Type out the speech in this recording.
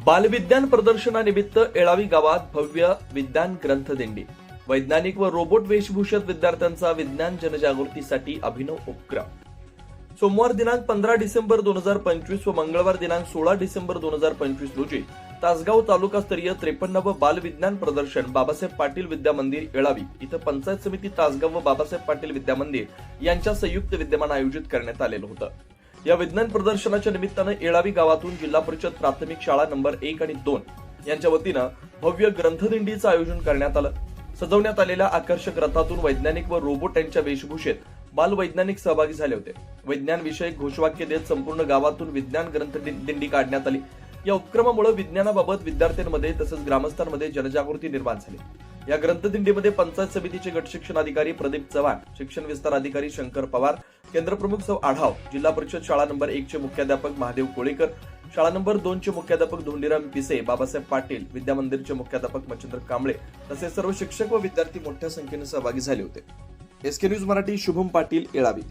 बालविज्ञान प्रदर्शनानिमित्त येळावी गावात भव्य विज्ञान ग्रंथदिंडी. वैज्ञानिक व रोबोट वेशभूषित विद्यार्थ्यांचा विज्ञान जनजागृतीसाठी अभिनव उपक्रम. सोमवार दिनांक 15 डिसेंबर 2025 व मंगळवार दिनांक 16 डिसेंबर 2025 रोजी तासगाव तालुकास्तरीय 53व बालविज्ञान प्रदर्शन बाबासाहेब पाटील विद्या मंदिर येळावी इथं पंचायत समिती तासगाव व बाबासाहेब पाटील विद्या मंदिर यांच्या संयुक्त विद्यमान आयोजित करण्यात आलेलं होतं. या विज्ञान प्रदर्शनाच्या निमित्तानं येळावी गावातून जिल्हा परिषद प्राथमिक शाळा नंबर 1 आणि 2 यांच्या वतीनं भव्य ग्रंथदिंडीचं आयोजन करण्यात आलं. सजवण्यात आलेल्या आकर्षक रथातून वैज्ञानिक व रोबोट यांच्या वेशभूषेत बालवैज्ञानिक सहभागी झाले होते. वैज्ञान विषयक घोषवाक्य देत संपूर्ण गावातून विज्ञान ग्रंथदिंडी काढण्यात आली. या उपक्रमामुळे विज्ञानाबाबत विद्यार्थ्यांमध्ये तसंच ग्रामस्थांमध्ये जनजागृती निर्माण झाली. या ग्रंथदिंडीमध्ये पंचायत समितीचे गट शिक्षण अधिकारी प्रदीप चव्हाण, शिक्षण विस्तार अधिकारी शंकर पवार, केंद्रप्रमुख सौ आढाव, जिल्हा परिषद शाळा नंबर 1 चे मुख्याध्यापक महादेव कोळेकर, शाळा नंबर 2 चे मुख्याध्यापक धोंडीराम पिसे, बाबासाहेब पाटील विद्या मंदिरचे मुख्याध्यापक मच्छिंद्र कांबळे तसेच सर्व शिक्षक व विद्यार्थी मोठ्या संख्येने सहभागी झाले होते. SK news Marathi, Shubham Patil, येळावी.